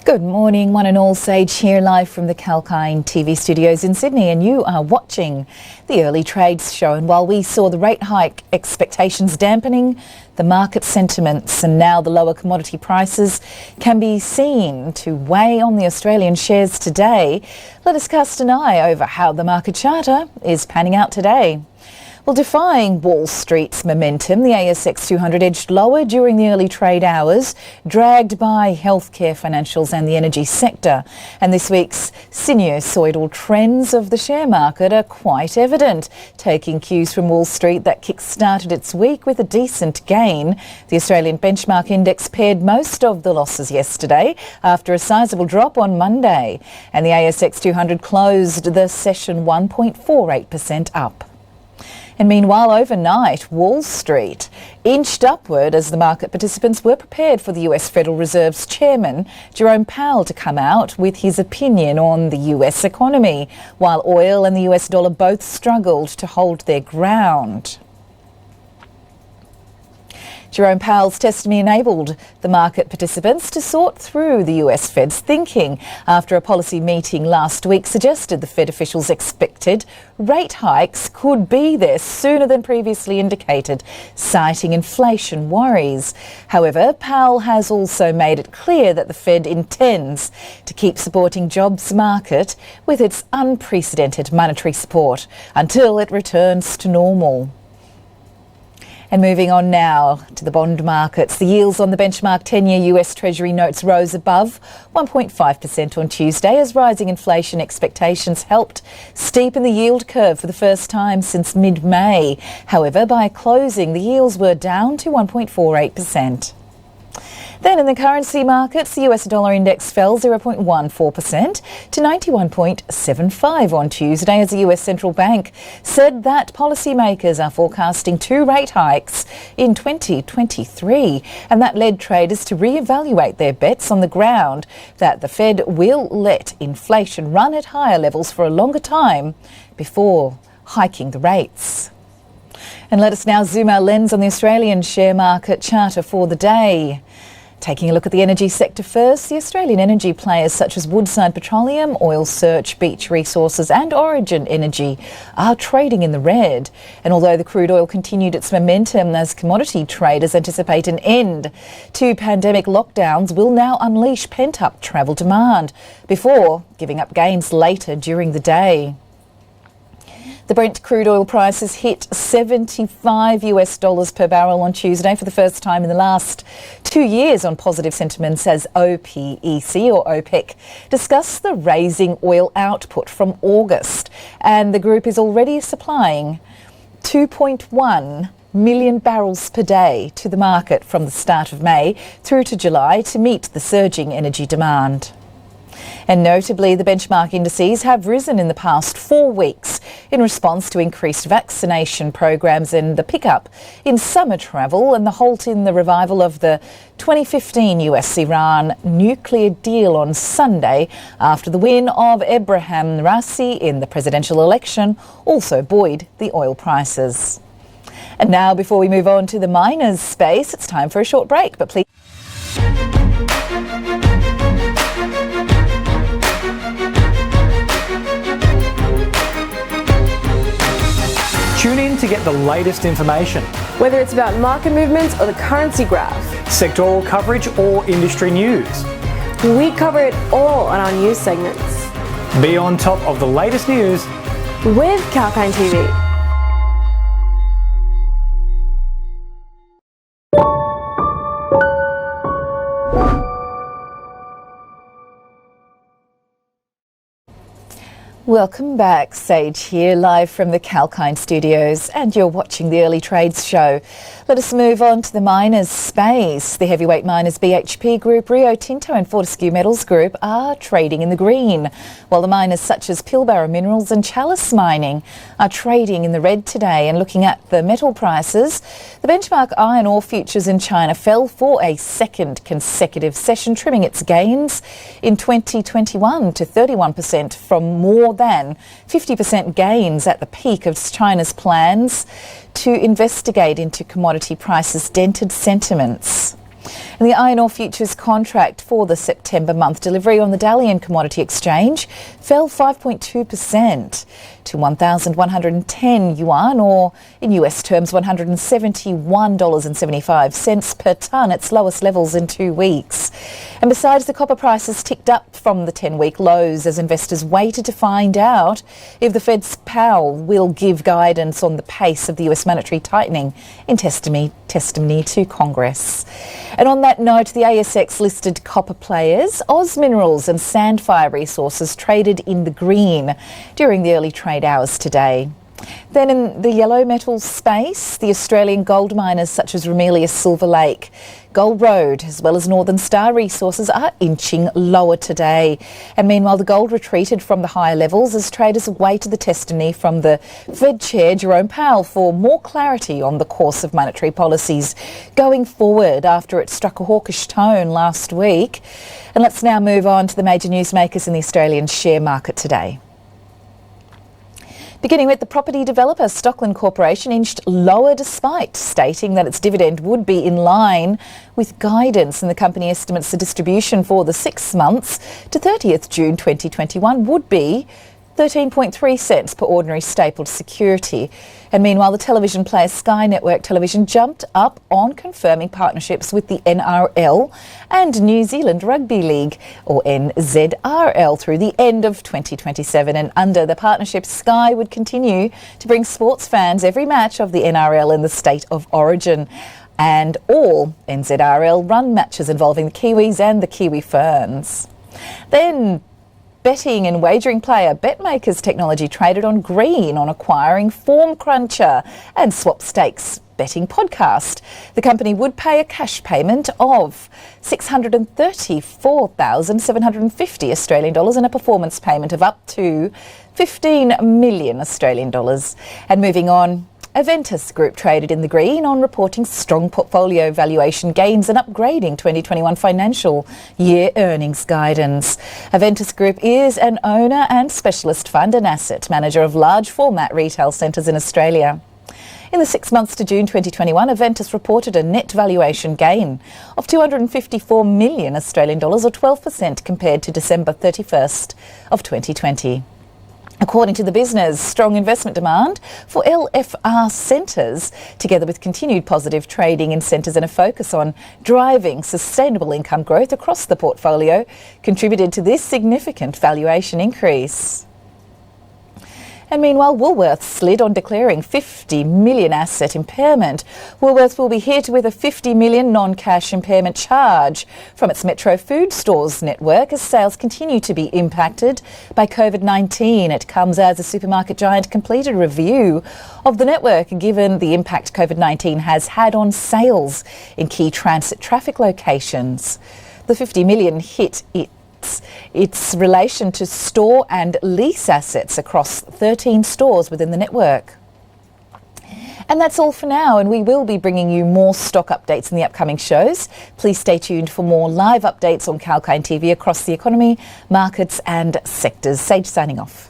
Good morning, one and all. Sage here, live from the 𝐊𝐿𝐼𝐼 TV studios in Sydney, and you are watching the Early Trades Show. And while we saw the rate hike expectations dampening the market sentiments, and now the lower commodity prices can be seen to weigh on the Australian shares today, let us cast an eye over how the market charter is panning out today. Well, defying Wall Street's momentum, the ASX 200 edged lower during the early trade hours, dragged by healthcare, financials and the energy sector. And this week's sinusoidal trends of the share market are quite evident, taking cues from Wall Street that kick-started its week with a decent gain. The Australian benchmark index pared most of the losses yesterday after a sizable drop on Monday. And the ASX 200 closed the session 1.48% up. And meanwhile, overnight, Wall Street inched upward as the market participants were prepared for the US Federal Reserve's chairman, Jerome Powell, to come out with his opinion on the US economy, while oil and the US dollar both struggled to hold their ground. Jerome Powell's testimony enabled the market participants to sort through the US Fed's thinking after a policy meeting last week suggested the Fed officials expected rate hikes could be there sooner than previously indicated, citing inflation worries. However, Powell has also made it clear that the Fed intends to keep supporting jobs market with its unprecedented monetary support until it returns to normal. And moving on now to the bond markets. The yields on the benchmark 10-year US Treasury notes rose above 1.5% on Tuesday as rising inflation expectations helped steepen the yield curve for the first time since mid-May. However, by closing, the yields were down to 1.48%. Then in the currency markets, the US dollar index fell 0.14% to 91.75 on Tuesday as the US Central Bank said that policymakers are forecasting 2 rate hikes in 2023, and that led traders to reevaluate their bets on the ground that the Fed will let inflation run at higher levels for a longer time before hiking the rates. And let us now zoom our lens on the Australian share market charter for the day. Taking a look at the energy sector first, the Australian energy players such as Woodside Petroleum, Oil Search, Beach Resources and Origin Energy are trading in the red. And although the crude oil continued its momentum as commodity traders anticipate an end to pandemic lockdowns will now unleash pent-up travel demand before giving up gains later during the day. The Brent crude oil prices hit $75 per barrel on Tuesday for the first time in the last 2 years on positive sentiments as OPEC or OPEC discussed the raising oil output from August, and the group is already supplying 2.1 million barrels per day to the market from the start of May through to July to meet the surging energy demand. And notably, the benchmark indices have risen in the past 4 weeks in response to increased vaccination programs and the pickup in summer travel and the halt in the revival of the 2015 US-Iran nuclear deal on Sunday after the win of Ebrahim Raisi in the presidential election also buoyed the oil prices. And now, before we move on to the miners space, it's time for a short break, but please... Tune in to get the latest information. Whether it's about market movements or the currency graph, sectoral coverage or industry news, we cover it all on our news segments. Be on top of the latest news with 𝐊𝐼𝐼 TV. Welcome back, Sage here, live from the 𝐊𝐼𝐼 studios, and you're watching the Early Trades Show. Let us move on to the miners space. The heavyweight miners BHP Group, Rio Tinto and Fortescue Metals Group are trading in the green, while the miners such as Pilbara Minerals and Chalice Mining are trading in the red today. And looking at the metal prices, the benchmark iron ore futures in China fell for a second consecutive session, trimming its gains in 2021 to 31% from more than 50% gains at the peak of China's plans to investigate into commodity prices dented sentiments. And the iron ore futures contract for the September month delivery on the Dalian Commodity Exchange fell 5.2% to 1,110 yuan, or in US terms $171.75 per tonne, its lowest levels in 2 weeks. And besides, the copper prices ticked up from the 10-week lows as investors waited to find out if the Fed's Powell will give guidance on the pace of the US monetary tightening in testimony to Congress. And on that note, the ASX listed copper players, Oz Minerals and Sandfire Resources traded in the green during the early trade hours today. Then in the yellow metals space, the Australian gold miners such as Ramelius Silver Lake, Gold Road as well as Northern Star Resources are inching lower today. And meanwhile, the gold retreated from the higher levels as traders awaited the testimony from the Fed Chair Jerome Powell for more clarity on the course of monetary policies going forward after it struck a hawkish tone last week. And let's now move on to the major newsmakers in the Australian share market today. Beginning with the property developer, Stockland Corporation inched lower despite stating that its dividend would be in line with guidance, and the company estimates the distribution for the 6 months to 30th June 2021 would be 13.3 cents per ordinary stapled security. And meanwhile, the television player Sky Network Television jumped up on confirming partnerships with the NRL and New Zealand Rugby League, or NZRL, through the end of 2027. And under the partnership, Sky would continue to bring sports fans every match of the NRL in the state of origin, and all NZRL run matches involving the Kiwis and the Kiwi Ferns. Then betting and wagering player BetMakers Technology traded on green on acquiring Form Cruncher and Swap Stakes betting podcast. The company would pay a cash payment of 634,750 Australian dollars and a performance payment of up to 15 million Australian dollars. And moving on, Juventus Group traded in the green on reporting strong portfolio valuation gains and upgrading 2021 financial year earnings guidance. Juventus Group is an owner and specialist fund and asset manager of large format retail centres in Australia. In the 6 months to June 2021, Juventus reported a net valuation gain of 254 million Australian dollars, or 12% compared to December 31st of 2020. According to the business, strong investment demand for LFR centres, together with continued positive trading in centres and a focus on driving sustainable income growth across the portfolio, contributed to this significant valuation increase. And meanwhile, Woolworths slid on declaring 50 million asset impairment. Woolworths will be hit with a 50 million non-cash impairment charge from its Metro Food Stores network as sales continue to be impacted by COVID-19. It comes as the supermarket giant completed a review of the network, given the impact COVID-19 has had on sales in key transit traffic locations. The 50 million hit its relation to store and lease assets across 13 stores within the network. And that's all for now, and we will be bringing you more stock updates in the upcoming shows. Please stay tuned for more live updates on 𝐊𝐶𝐴 TV across the economy, markets and sectors. Sage signing off.